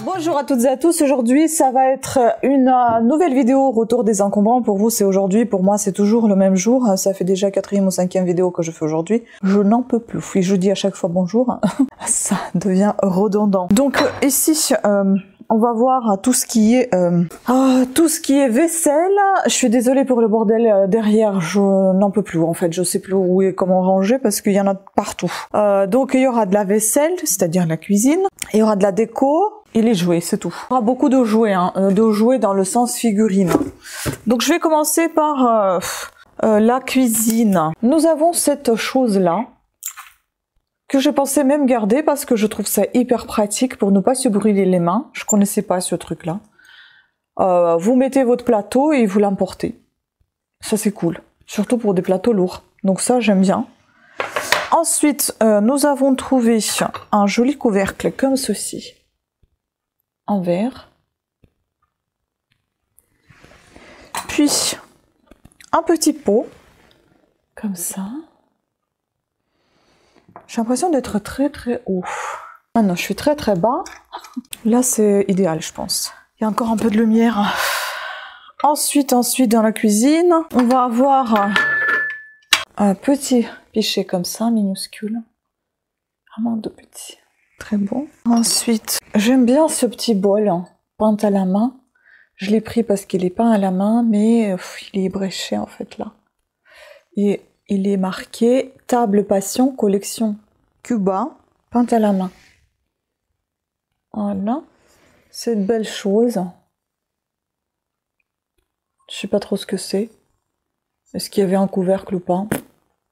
Bonjour à toutes et à tous, aujourd'hui ça va être une nouvelle vidéo retour des encombrants. Pour vous c'est aujourd'hui, pour moi c'est toujours le même jour, ça fait déjà 4e ou 5e vidéo que je fais aujourd'hui. Je n'en peux plus, et je dis à chaque fois bonjour, ça devient redondant. Donc ici on va voir tout ce qui est vaisselle. Je suis désolée pour le bordel derrière, je n'en peux plus en fait, je sais plus où et comment ranger parce qu'il y en a partout. Donc il y aura de la vaisselle, c'est-à-dire la cuisine, il y aura de la déco et les jouets, c'est tout. Il y aura beaucoup de jouets, de jouets dans le sens figurine. Donc je vais commencer par la cuisine. Nous avons cette chose-là que je pensais même garder parce que je trouve ça hyper pratique pour ne pas se brûler les mains. Je connaissais pas ce truc-là. Vous mettez votre plateau et vous l'emportez. Ça c'est cool, surtout pour des plateaux lourds. Donc ça j'aime bien. Ensuite, nous avons trouvé un joli couvercle comme ceci, en verre. Puis un petit pot, comme ça. J'ai l'impression d'être très très haut. Ah non, je suis très très bas. Là c'est idéal je pense. Il y a encore un peu de lumière. Ensuite dans la cuisine, on va avoir un petit pichet comme ça, minuscule. Vraiment de petit. Très bon. Ensuite, j'aime bien ce petit bol peint à la main. Je l'ai pris parce qu'il est peint à la main, mais il est bréché en fait là. Et il est marqué Table Passion Collection Cuba, peint à la main. Voilà. C'est une belle chose. Je sais pas trop ce que c'est. Est-ce qu'il y avait un couvercle ou pas?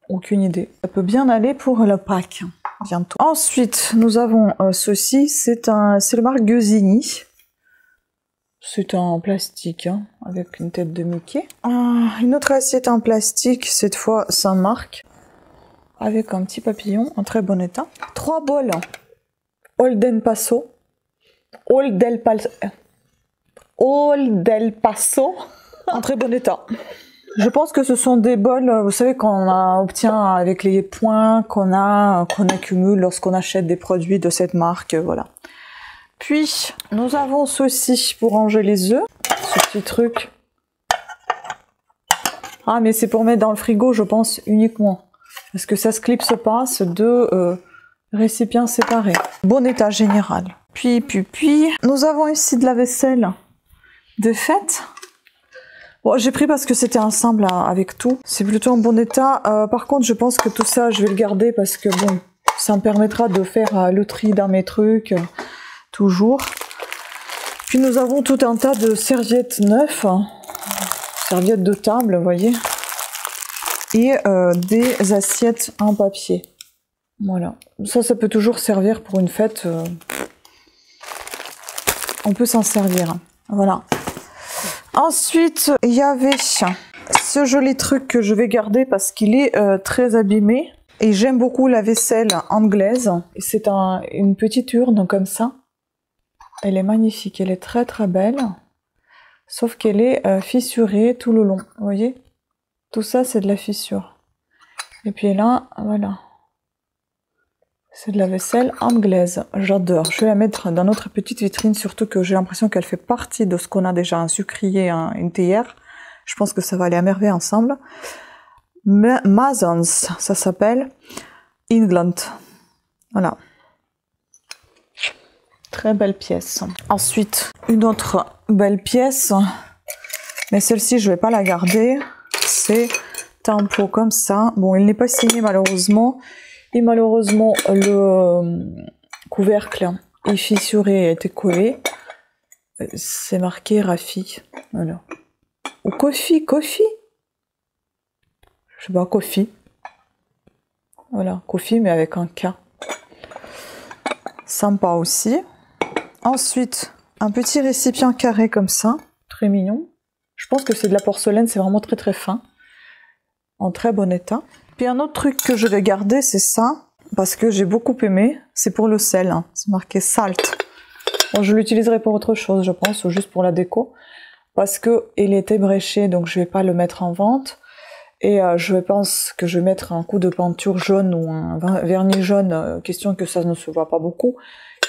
Aucune idée. Ça peut bien aller pour la Pâques, bientôt. Ensuite, nous avons ceci. C'est le marque Gusini. C'est en plastique, avec une tête de Mickey. Une autre assiette en plastique, cette fois sans marque, avec un petit papillon en très bon état. 3 bols Old El Paso. Old El Paso en très bon état. Je pense que ce sont des bols, vous savez, qu'on obtient avec les points qu'on accumule lorsqu'on achète des produits de cette marque, voilà. Puis, nous avons ceci pour ranger les œufs, ce petit truc. Ah, mais c'est pour mettre dans le frigo, je pense, uniquement. Parce que ça se clipse pas, c'est 2 récipients séparés. Bon état général. Puis, nous avons ici de la vaisselle de fête. Bon, j'ai pris parce que c'était ensemble avec tout. C'est plutôt en bon état. Par contre, je pense que tout ça, je vais le garder parce que bon, ça me permettra de faire le tri dans mes trucs, toujours. Puis nous avons tout un tas de serviettes neuves, serviettes de table, vous voyez, et des assiettes en papier. Voilà. Ça peut toujours servir pour une fête. On peut s'en servir. Voilà. Ensuite, il y avait ce joli truc que je vais garder parce qu'il est très abîmé. Et j'aime beaucoup la vaisselle anglaise. C'est une petite urne comme ça. Elle est magnifique, elle est très très belle. Sauf qu'elle est fissurée tout le long, vous voyez. Tout ça c'est de la fissure. Et puis là, voilà. C'est de la vaisselle anglaise, j'adore. Je vais la mettre dans notre petite vitrine, surtout que j'ai l'impression qu'elle fait partie de ce qu'on a déjà, un sucrier, une théière. Je pense que ça va aller à merveille ensemble. Masons, ça s'appelle England. Voilà. Très belle pièce. Ensuite, une autre belle pièce, mais celle-ci je vais pas la garder. C'est un pot comme ça. Bon, il n'est pas signé malheureusement. Et malheureusement, le couvercle est fissuré et a été collé. C'est marqué Rafi. Voilà. Ou Kofi. Je sais pas, Kofi. Voilà, Kofi, mais avec un K. Sympa aussi. Ensuite, un petit récipient carré comme ça. Très mignon. Je pense que c'est de la porcelaine, c'est vraiment très très fin. En très bon état. Puis un autre truc que je vais garder, c'est ça, parce que j'ai beaucoup aimé, c'est pour le sel, c'est marqué salt. Bon, je l'utiliserai pour autre chose, je pense, ou juste pour la déco, parce que il était bréché, donc je vais pas le mettre en vente. Et je pense que je vais mettre un coup de peinture jaune ou un vernis jaune, question que ça ne se voit pas beaucoup.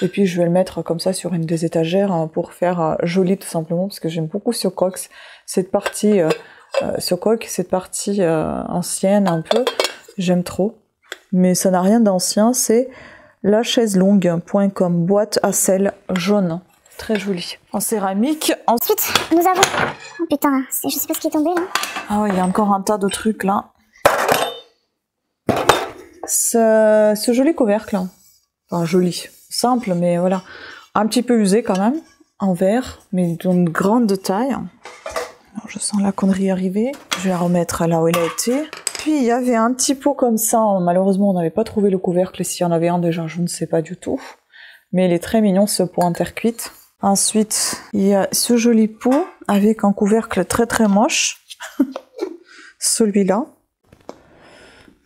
Et puis je vais le mettre comme ça sur une des étagères hein, pour faire joli tout simplement, parce que j'aime beaucoup ce coq, cette partie, ancienne un peu, j'aime trop. Mais ça n'a rien d'ancien, c'est lachaiselongue.com, boîte à sel jaune. Très joli. En céramique. Ensuite, nous avons... Oh putain, je sais pas ce qui est tombé là. Ah ouais, il y a encore un tas de trucs là. Ce joli couvercle. Enfin, joli. Simple, mais voilà. Un petit peu usé quand même. En verre, mais d'une grande taille. Alors, je sens la connerie arriver. Je vais la remettre là où elle a été. Puis il y avait un petit pot comme ça. Malheureusement, on n'avait pas trouvé le couvercle. S'il y en avait un déjà, je ne sais pas du tout. Mais il est très mignon ce pot en terre cuite. Ensuite, il y a ce joli pot avec un couvercle très très moche. Celui-là.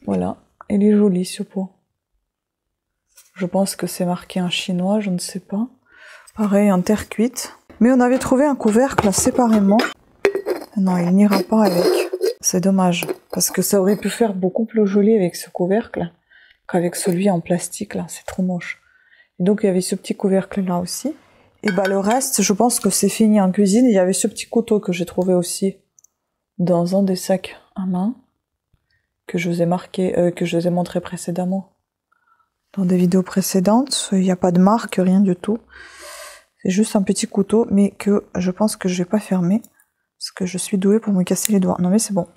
Voilà. Il est joli ce pot. Je pense que c'est marqué en chinois, je ne sais pas. Pareil, en terre cuite. Mais on avait trouvé un couvercle séparément. Non, il n'ira pas avec. C'est dommage. Parce que ça aurait pu faire beaucoup plus joli avec ce couvercle qu'avec celui en plastique là. C'est trop moche. Et donc il y avait ce petit couvercle là aussi. Et bah le reste, je pense que c'est fini en cuisine. Il y avait ce petit couteau que j'ai trouvé aussi dans un des sacs à main que je vous ai montré précédemment dans des vidéos précédentes. Il n'y a pas de marque, rien du tout. C'est juste un petit couteau, mais que je pense que je vais pas fermer parce que je suis douée pour me casser les doigts. Non mais c'est bon.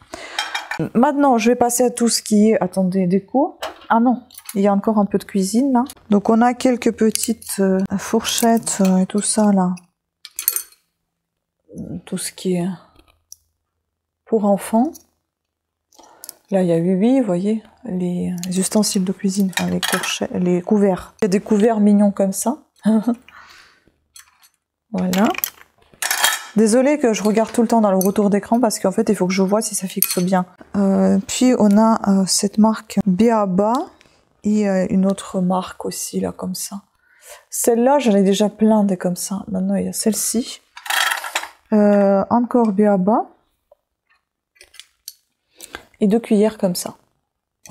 Maintenant, je vais passer à tout ce qui est, attendez, déco. Ah non, il y a encore un peu de cuisine là. Donc on a quelques petites fourchettes et tout ça là. Tout ce qui est pour enfants. Là, il y a vous voyez, les ustensiles de cuisine, enfin les couverts. Il y a des couverts mignons comme ça. Voilà. Désolée que je regarde tout le temps dans le retour d'écran parce qu'en fait, il faut que je vois si ça fixe bien. Puis, on a cette marque B.A.B.A. et une autre marque aussi, là, comme ça. Celle-là, j'en ai déjà plein des comme ça. Maintenant, il y a celle-ci. Encore B.A.B.A. Et 2 cuillères comme ça.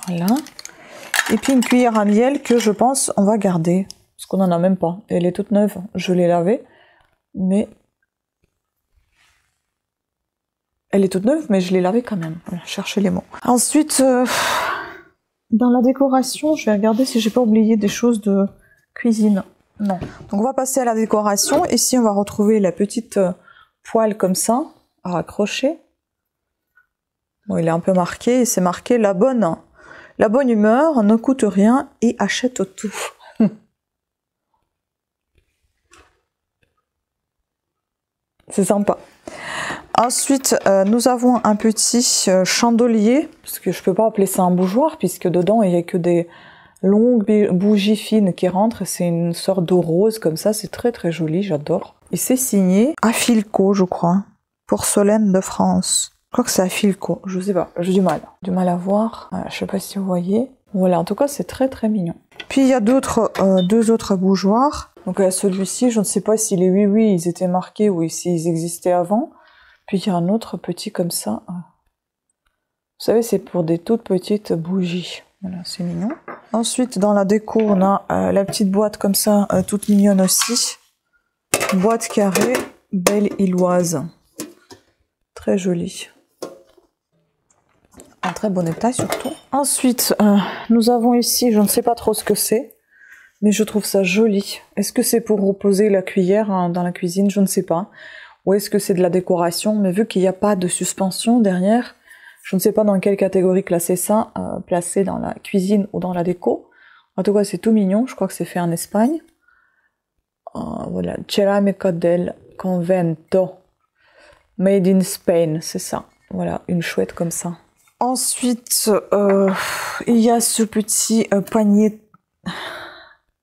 Voilà. Et puis une cuillère à miel que je pense on va garder. Parce qu'on n'en a même pas. Elle est toute neuve. Je l'ai lavée. Mais... elle est toute neuve, mais je l'ai lavée quand même. Voilà, cherchez les mots. Ensuite, dans la décoration, je vais regarder si j'ai pas oublié des choses de cuisine. Non. Donc on va passer à la décoration. Ici, on va retrouver la petite poêle comme ça, à accrocher. Bon, il est un peu marqué, et c'est marqué la bonne humeur ne coûte rien et achète tout. C'est sympa. Ensuite, nous avons un petit chandelier, parce que je peux pas appeler ça un bougeoir, puisque dedans il y a que des longues bougies fines qui rentrent. C'est une sorte de rose comme ça, c'est très très joli, j'adore. Et c'est signé Afilco, je crois, porcelaine de France. Je crois que c'est Afilco, je sais pas, j'ai du mal à voir. Voilà, je sais pas si vous voyez. Voilà, en tout cas c'est très très mignon. Puis il y a deux autres bougeoirs. Donc celui-ci, je ne sais pas si les oui ils étaient marqués ou s'ils existaient avant. Puis il y a un autre petit comme ça. Vous savez, c'est pour des toutes petites bougies. Voilà, c'est mignon. Ensuite, dans la déco, on a la petite boîte comme ça, toute mignonne aussi. Boîte carrée, belle illoise. Très jolie. En très bon état surtout. Ensuite, nous avons ici, je ne sais pas trop ce que c'est, mais je trouve ça joli. Est-ce que c'est pour reposer la cuillère dans la cuisine? Je ne sais pas. Ou est-ce que c'est de la décoration? Mais vu qu'il n'y a pas de suspension derrière, je ne sais pas dans quelle catégorie classer ça, placer dans la cuisine ou dans la déco. En tout cas, c'est tout mignon. Je crois que c'est fait en Espagne. Voilà, Ceramica del Convento. Made in Spain, c'est ça. Voilà, une chouette comme ça. Ensuite, il y a ce petit panier.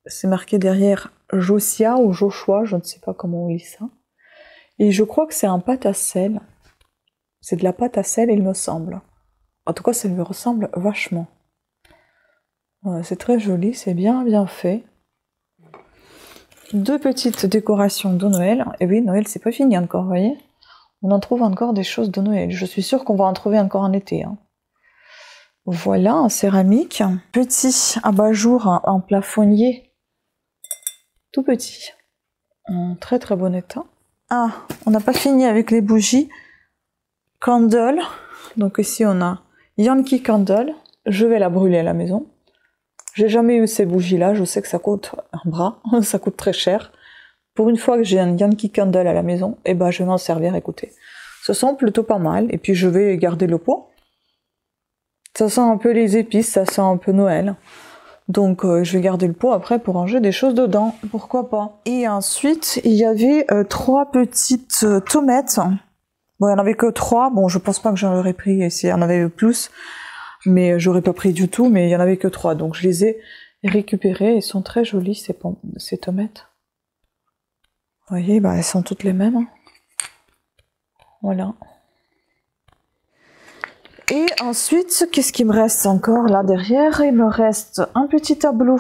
C'est marqué derrière Josia ou Joshua, je ne sais pas comment on lit ça. Et je crois que c'est un pâte à sel. C'est de la pâte à sel, il me semble. En tout cas, ça me ressemble vachement. C'est très joli, c'est bien fait. 2 petites décorations de Noël. Et oui, Noël, c'est pas fini encore, vous voyez. On en trouve encore des choses de Noël. Je suis sûre qu'on va en trouver encore en été. Hein. Voilà, en céramique. Petit abat-jour en plafonnier. tout petit, en très très bon état. Ah, on n'a pas fini avec les bougies Candle. Donc ici on a Yankee Candle. Je vais la brûler à la maison. J'ai jamais eu ces bougies là, je sais que ça coûte un bras, ça coûte très cher. Pour une fois que j'ai un Yankee Candle à la maison, eh ben je vais m'en servir, écoutez. Ça sent plutôt pas mal, et puis je vais garder le pot. Ça sent un peu les épices, ça sent un peu Noël. Donc je vais garder le pot après pour ranger des choses dedans, pourquoi pas. Et ensuite, il y avait 3 petites tomates. Bon, il n'y en avait que 3, bon je pense pas que j'en aurais pris, et s'il y en avait plus, mais j'aurais pas pris du tout, mais il y en avait que 3, donc je les ai récupérées, elles sont très jolies ces tomates. Vous voyez, bah, elles sont toutes les mêmes. Hein. Voilà. Et ensuite, qu'est-ce qui me reste encore là derrière? Il me reste un petit tableau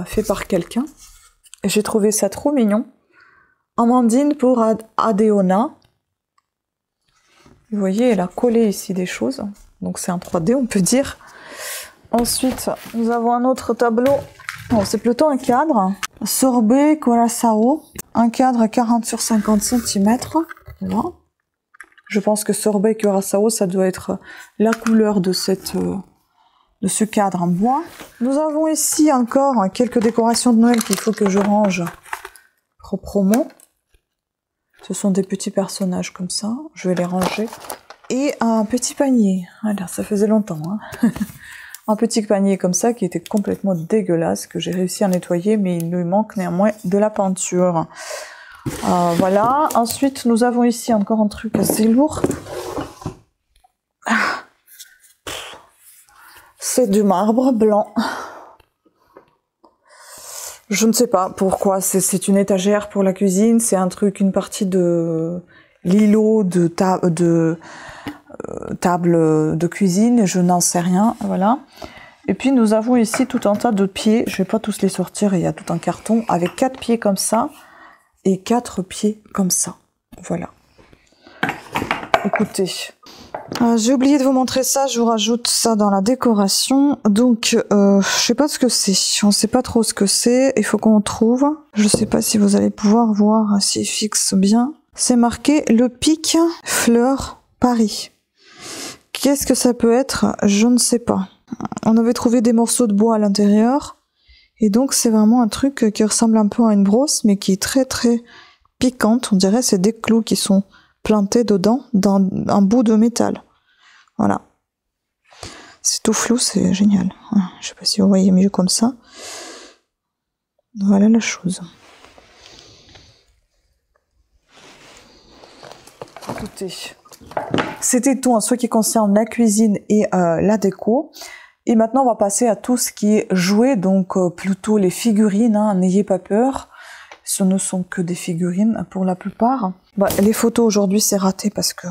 fait par quelqu'un. J'ai trouvé ça trop mignon. Amandine pour Adéona. Vous voyez, elle a collé ici des choses. Donc c'est un 3D, on peut dire. Ensuite, nous avons un autre tableau. Bon, c'est plutôt un cadre. Sorbet Curaçao. Un cadre à 40 sur 50 cm. Voilà. Je pense que Sorbet Curaçao, ça doit être la couleur de ce cadre en bois. Nous avons ici encore quelques décorations de Noël qu'il faut que je range proprement. Ce sont des petits personnages comme ça. Je vais les ranger. Et un petit panier. Voilà, ça faisait longtemps. Hein. Un petit panier comme ça qui était complètement dégueulasse, que j'ai réussi à nettoyer, mais il lui manque néanmoins de la peinture. Voilà. Ensuite, nous avons ici encore un truc assez lourd. C'est du marbre blanc. Je ne sais pas pourquoi. C'est une étagère pour la cuisine. C'est un truc, une partie de l'îlot de table de cuisine. Je n'en sais rien. Voilà. Et puis nous avons ici tout un tas de pieds. Je vais pas tous les sortir. Il y a tout un carton avec 4 pieds comme ça. Et 4 pieds comme ça. Voilà. Écoutez. J'ai oublié de vous montrer ça, je vous rajoute ça dans la décoration. Donc, je sais pas ce que c'est. On sait pas trop ce que c'est. Il faut qu'on trouve. Je sais pas si vous allez pouvoir voir s'il fixe bien. C'est marqué Le Pic Fleur Paris. Qu'est-ce que ça peut être? Je ne sais pas. On avait trouvé des morceaux de bois à l'intérieur. Et donc c'est vraiment un truc qui ressemble un peu à une brosse, mais qui est très très piquante. On dirait c'est des clous qui sont plantés dedans, dans un bout de métal. Voilà. C'est tout flou, c'est génial. Je sais pas si vous voyez mieux comme ça. Voilà la chose. Écoutez, c'était tout en ce qui concerne la cuisine et la déco. Et maintenant, on va passer à tout ce qui est jouet, donc plutôt les figurines, hein, n'ayez pas peur. Ce ne sont que des figurines pour la plupart. Bah, les photos aujourd'hui, c'est raté parce que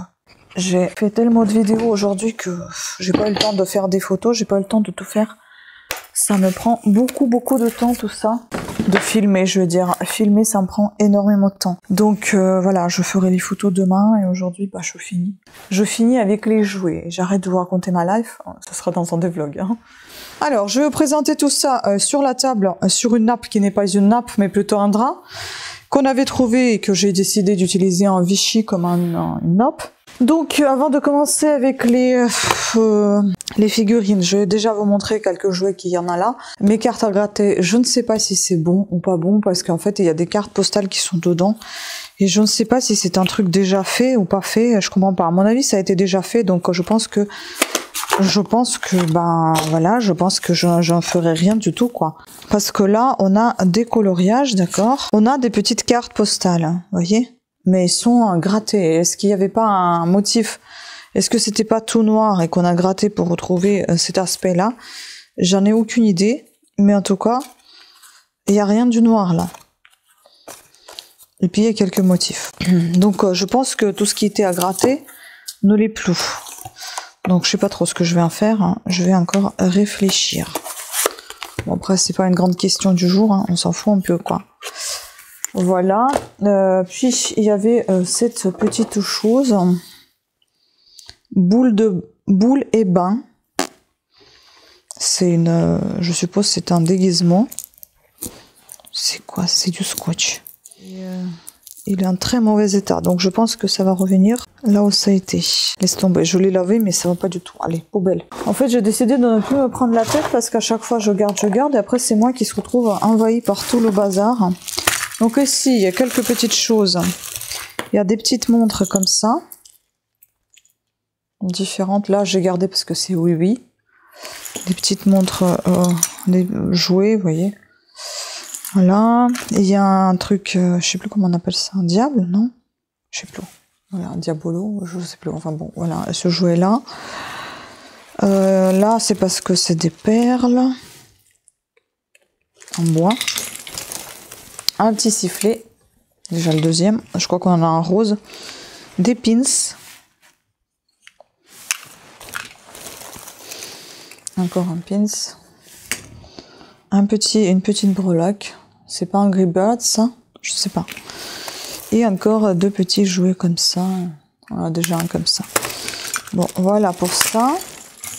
j'ai fait tellement de vidéos aujourd'hui que j'ai pas eu le temps de faire des photos, j'ai pas eu le temps de tout faire. Ça me prend beaucoup de temps tout ça. De filmer, je veux dire. Filmer, ça me prend énormément de temps. Donc voilà, je ferai les photos demain et aujourd'hui, bah, je finis. Je finis avec les jouets. J'arrête de vous raconter ma life. Ça sera dans un des vlogs. Hein. Alors, je vais vous présenter tout ça sur la table, sur une nappe qui n'est pas une nappe, mais plutôt un drap, qu'on avait trouvé et que j'ai décidé d'utiliser en Vichy comme une nappe. Donc, avant de commencer avec les figurines, je vais déjà vous montrer quelques jouets qu'il y en a là. Mes cartes à gratter, je ne sais pas si c'est bon ou pas bon, parce qu'en fait, il y a des cartes postales qui sont dedans. Et je ne sais pas si c'est un truc déjà fait ou pas fait, je comprends pas. À mon avis, ça a été déjà fait, donc je pense que ben voilà, je pense que j'en ferai rien du tout, quoi. Parce que là, on a des coloriages, d'accord. On a des petites cartes postales, vous voyez. Mais ils sont grattés. Est-ce qu'il n'y avait pas un motif? Est-ce que c'était pas tout noir et qu'on a gratté pour retrouver cet aspect-là? J'en ai aucune idée. Mais en tout cas, il n'y a rien du noir là. Et puis il y a quelques motifs. Donc je pense que tout ce qui était à gratter ne l'est plus. Donc je sais pas trop ce que je vais en faire. Hein. Je vais encore réfléchir. Bon après c'est pas une grande question du jour. Hein. On s'en fout un peu quoi. Voilà, puis il y avait cette petite chose, boule et bain. C'est une, je suppose c'est un déguisement. C'est quoi? C'est du scotch. Il est en très mauvais état, donc je pense que ça va revenir là où ça a été. Laisse tomber, je l'ai lavé, mais ça va pas du tout. Allez, poubelle. En fait, j'ai décidé de ne plus me prendre la tête parce qu'à chaque fois, je garde, et après, c'est moi qui se retrouve envahi par tout le bazar. Donc ici, il y a quelques petites choses. Il y a des petites montres comme ça. Différentes. Là, j'ai gardé parce que c'est oui. Des petites montres, des jouets, vous voyez. Voilà, il y a un truc, je sais plus comment on appelle ça, un diable, non? Je sais plus. Voilà, un diabolo, je sais plus. Enfin bon, voilà, ce jouet-là. Là, c'est parce que c'est des perles en bois. Un petit sifflet, déjà le deuxième. Je crois qu'on en a un rose. Des pins. Encore un pins. Une petite breloque. C'est pas un Angry Birds, ça? Je sais pas. Et encore 2 petits jouets comme ça. Voilà, déjà un comme ça. Bon, voilà pour ça.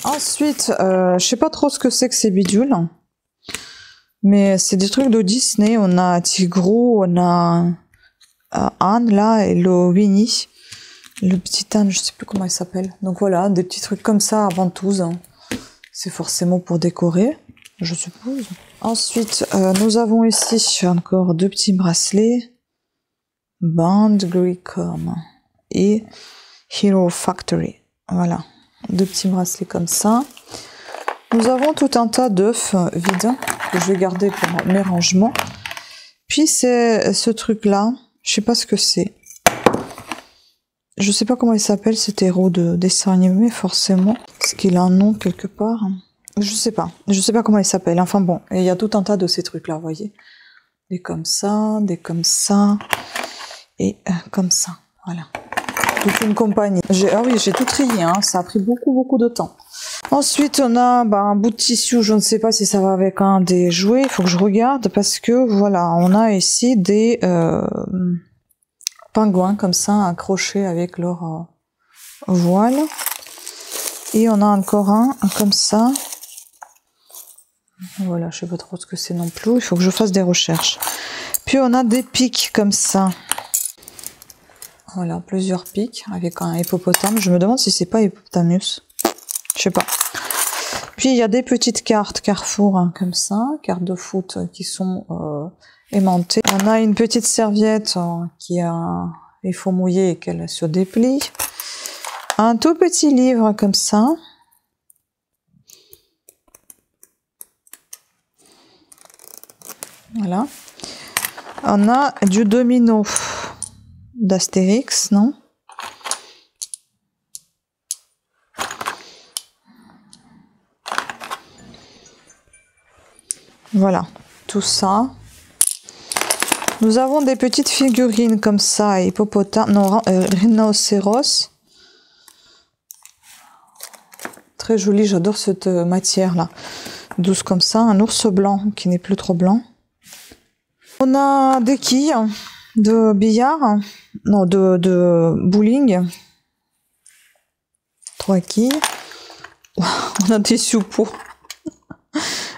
Ensuite, je sais pas trop ce que c'est que ces bidules. Mais c'est des trucs de Disney. On a Tigro, on a Anne, là, et le Winnie. Le petit Anne, je sais plus comment il s'appelle. Donc voilà, des petits trucs comme ça à ventouses. C'est forcément pour décorer, je suppose. Ensuite, nous avons ici encore 2 petits bracelets. Band Greycom et Hero Factory. Voilà, 2 petits bracelets comme ça. Nous avons tout un tas d'œufs vides que je vais garder pour mes rangements. Puis c'est ce truc-là, je sais pas ce que c'est. Je sais pas comment il s'appelle cet héros de dessin animé, forcément. Est-ce qu'il a un nom quelque part? Je sais pas comment il s'appelle. Enfin bon, il y a tout un tas de ces trucs-là, vous voyez. Des comme ça, et comme ça, voilà. Toute une compagnie. Ah oui, j'ai tout trié, hein. Ça a pris beaucoup de temps. Ensuite, on a un bout de tissu, je ne sais pas si ça va avec un des jouets, il faut que je regarde, parce que voilà, on a ici des pingouins comme ça, accrochés avec leur voile. Et on a encore un comme ça. Voilà, je sais pas trop ce que c'est non plus, il faut que je fasse des recherches. Puis on a des pics comme ça. Voilà, plusieurs pics avec un hippopotame. Je me demande si c'est pas hippopotamus. Je sais pas. Puis il y a des petites cartes Carrefour hein, comme ça, cartes de foot qui sont aimantées. On a une petite serviette il faut mouiller et qu'elle se déplie. Un tout petit livre comme ça. Voilà. On a du domino d'Astérix, non? Voilà, tout ça. Nous avons des petites figurines comme ça, hippopotame, non, rhinocéros. Très joli, j'adore cette matière-là. Douce comme ça, un ours blanc qui n'est plus trop blanc. On a des quilles de billard, non, de bowling. 3 quilles. On a des sioux-pots.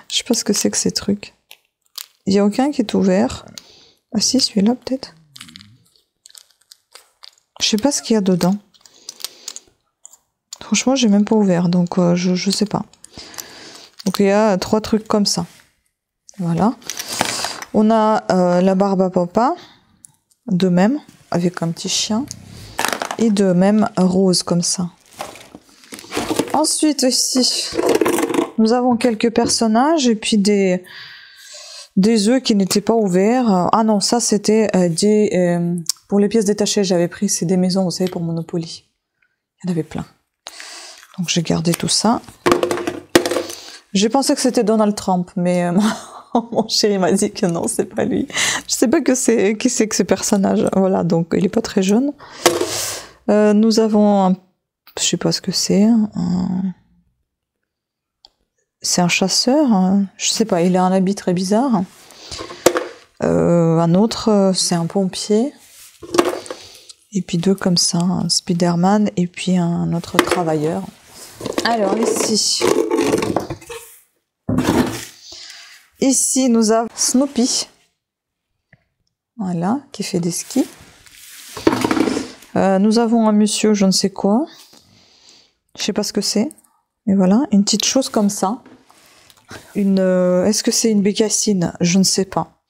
Je sais pas ce que c'est que ces trucs. Il n'y a aucun qui est ouvert. Ah si, celui-là peut-être. Je sais pas ce qu'il y a dedans. Franchement, j'ai même pas ouvert, donc je sais pas. Donc il y a 3 trucs comme ça. Voilà. On a la barbe à papa, de même, avec un petit chien. Et de même rose comme ça. Ensuite ici, nous avons quelques personnages et puis des œufs qui n'étaient pas ouverts. Ah non, ça c'était pour les pièces détachées, j'avais pris, c'est des maisons, vous savez, pour Monopoly. Il y en avait plein. Donc j'ai gardé tout ça. J'ai pensé que c'était Donald Trump, mais mon chéri m'a dit que non, c'est pas lui. Je sais pas qui c'est que ce personnage. Voilà, donc il est pas très jeune. Nous avons je sais pas ce que c'est. C'est un chasseur. Je sais pas, il a un habit très bizarre. Un autre, c'est un pompier. Et puis 2 comme ça, un Spider-Man et puis un autre travailleur. Alors ici nous avons Snoopy. Voilà, qui fait des skis. Nous avons un monsieur, je ne sais quoi. Je sais pas ce que c'est. Et voilà, une petite chose comme ça. Est-ce que c'est une bécassine? Je ne sais pas.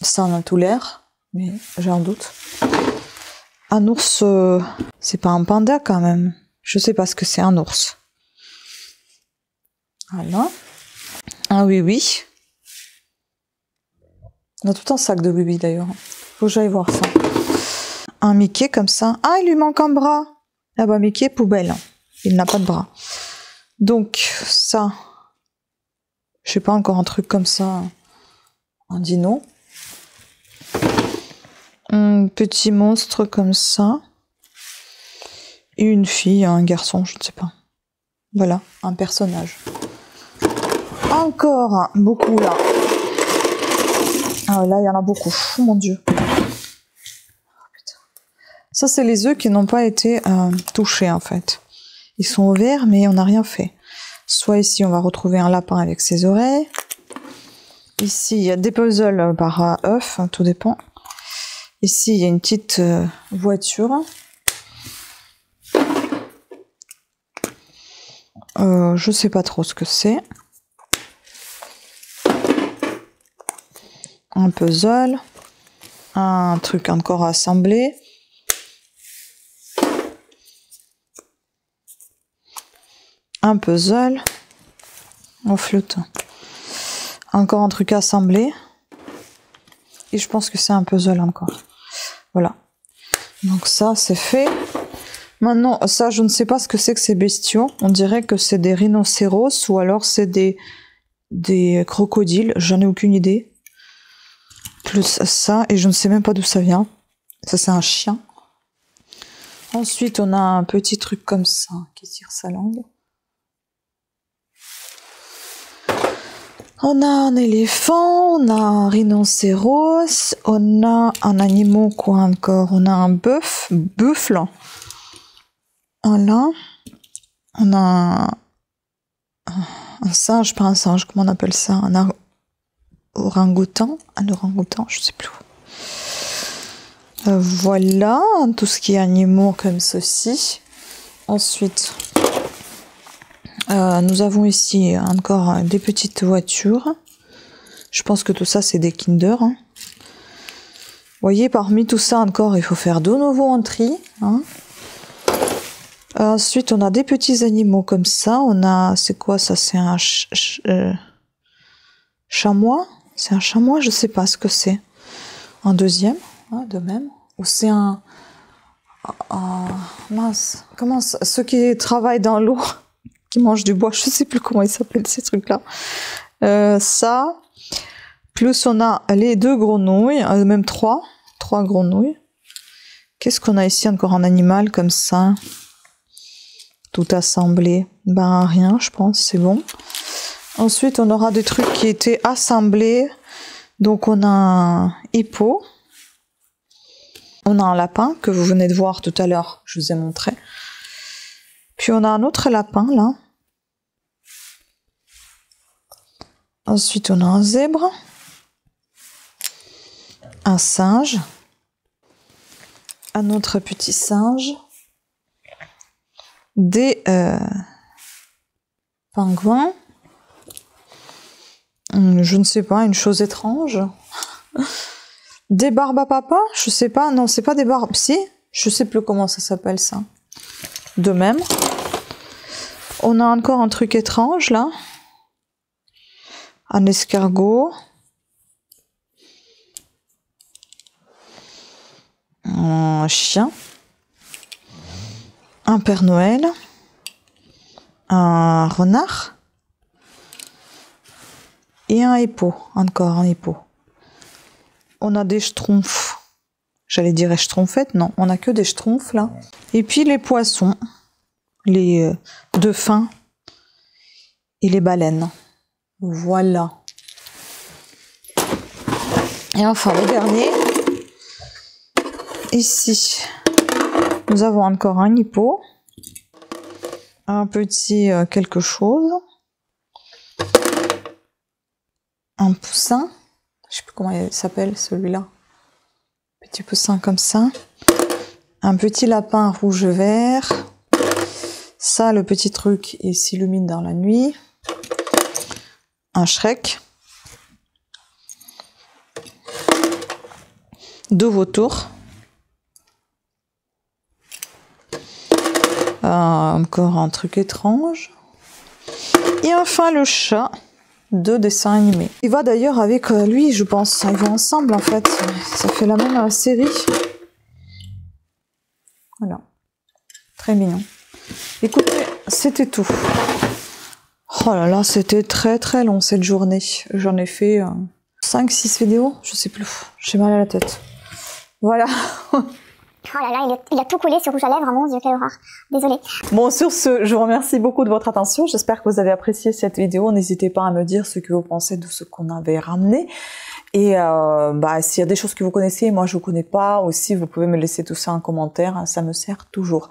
Ça en a tout l'air, mais j'ai un doute. Un ours, c'est pas un panda quand même. Je sais pas ce que c'est, un ours. Voilà. Ah oui, oui. On a tout un sac de bébés d'ailleurs. Faut que j'aille voir ça. Un Mickey comme ça. Ah, il lui manque un bras. Ah bah Mickey, poubelle. Il n'a pas de bras. Donc ça, je sais pas, encore un truc comme ça. Un dino. Un petit monstre comme ça. Et une fille, un garçon, je ne sais pas. Voilà, un personnage. Encore beaucoup là. Ah là, il y en a beaucoup. Oh, mon Dieu. Ça, c'est les œufs qui n'ont pas été touchés, en fait. Ils sont ouverts, mais on n'a rien fait. Soit ici, on va retrouver un lapin avec ses oreilles. Ici, il y a des puzzles par œuf, hein, tout dépend. Ici, il y a une petite voiture. Je sais pas trop ce que c'est. Un puzzle. Un truc encore à assembler. Un puzzle. En flûte. Encore un truc à assembler. Et je pense que c'est un puzzle encore. Voilà. Donc ça, c'est fait. Maintenant, ça, je ne sais pas ce que c'est que ces bestiaux. On dirait que c'est des rhinocéros ou alors c'est des crocodiles. J'en ai aucune idée. Plus ça, et je ne sais même pas d'où ça vient. Ça, c'est un chien. Ensuite, on a un petit truc comme ça qui tire sa langue. On a un éléphant, on a un rhinocéros, on a un animal quoi encore, on a un buffle. Voilà. On a un singe, pas un singe, comment on appelle ça? Un orang-outan, je sais plus. Voilà, tout ce qui est animaux comme ceci. Ensuite, nous avons ici encore des petites voitures. Je pense que tout ça, c'est des Kinder. Hein. Vous voyez, parmi tout ça encore, il faut faire de nouveaux entrées. Hein. Ensuite, on a des petits animaux comme ça. On a, c'est quoi ça? C'est un chamois? C'est un chamois? Je sais pas ce que c'est. Un deuxième, hein, de même. Ou c'est un... mince, comment ça, ceux qui travaillent dans l'eau, qui mangent du bois, je sais plus comment ils s'appellent ces trucs-là. Ça, plus on a les deux grenouilles, même trois grenouilles. Qu'est-ce qu'on a ici encore un animal comme ça? Tout assemblé. Ben rien, je pense, c'est bon. Ensuite, on aura des trucs qui étaient assemblés. Donc on a un hippo. On a un lapin que vous venez de voir tout à l'heure, je vous ai montré. Puis on a un autre lapin là. Ensuite on a un zèbre. Un singe. Un autre petit singe. Des pingouins. Je ne sais pas, une chose étrange. Des barbes à papa, je sais pas, non, c'est pas des barbes, si, je sais plus comment ça s'appelle ça. De même. On a encore un truc étrange là. Un escargot. Un chien. Un Père Noël. Un renard. Et un hippo, encore un hippo. On a des schtroumpfs. J'allais dire schtroumpfettes, non, on a que des schtroumpfs là. Et puis les poissons, les dauphins et les baleines. Voilà. Et enfin le dernier. Ici, nous avons encore un hippo. Un petit quelque chose. Un poussin. Je sais plus comment il s'appelle celui-là. petit poussin comme ça. Un petit lapin rouge-vert. Ça, le petit truc, il s'illumine dans la nuit. Un Shrek. 2 vautours. Encore un truc étrange. Et enfin le chat de dessin animé. Il va d'ailleurs avec lui, je pense. Ils vont ensemble en fait. Ça fait la même série. Voilà. Très mignon. Écoutez, c'était tout. Oh là là, c'était très très long cette journée. J'en ai fait 5-6 vidéos, je sais plus. J'ai mal à la tête. Voilà. Oh là là, il a tout collé sur rouge à lèvres, mon Dieu, quelle horreur. Désolée. Bon, sur ce, je vous remercie beaucoup de votre attention. J'espère que vous avez apprécié cette vidéo. N'hésitez pas à me dire ce que vous pensez de ce qu'on avait ramené. Et s'il y a des choses que vous connaissez, moi je ne connais pas aussi, vous pouvez me laisser tout ça en commentaire, ça me sert toujours.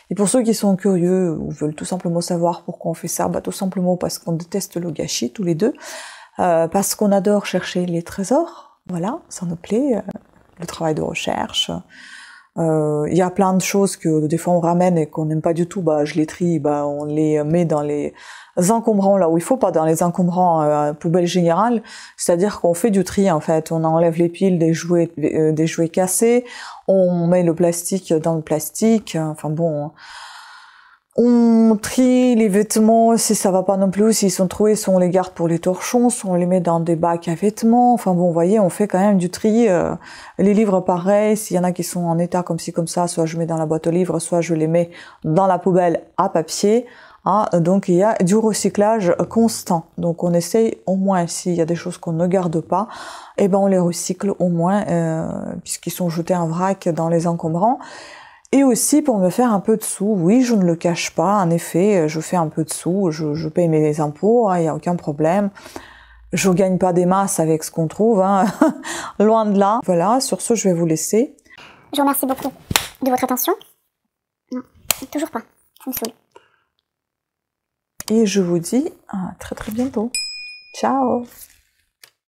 Et pour ceux qui sont curieux ou veulent tout simplement savoir pourquoi on fait ça, tout simplement parce qu'on déteste le gâchis tous les deux, parce qu'on adore chercher les trésors, voilà, ça nous plaît, le travail de recherche. Il y a plein de choses que des fois on ramène et qu'on n'aime pas du tout, je les trie, on les met dans les encombrants là où il faut, pas dans les encombrants poubelle générale, c'est-à-dire qu'on fait du tri en fait, on enlève les piles des jouets cassés, on met le plastique dans le plastique, enfin bon, on trie les vêtements si ça va pas non plus, s'ils sont troués, soit on les garde pour les torchons, soit on les met dans des bacs à vêtements, enfin bon, vous voyez, on fait quand même du tri. Les livres pareil, s'il y en a qui sont en état comme ci comme ça, soit je mets dans la boîte aux livres, soit je les mets dans la poubelle à papier. Donc il y a du recyclage constant. Donc on essaye au moins, s'il y a des choses qu'on ne garde pas, on les recycle au moins, puisqu'ils sont jetés en vrac dans les encombrants. Et aussi pour me faire un peu de sous, oui, je ne le cache pas, en effet, je fais un peu de sous, je paye mes impôts, il n'y a aucun problème. Je gagne pas des masses avec ce qu'on trouve, loin de là. Voilà, sur ce, je vais vous laisser. Je vous remercie beaucoup de votre attention. Non, toujours pas, ça me saoule. Et je vous dis à très très bientôt. Ciao!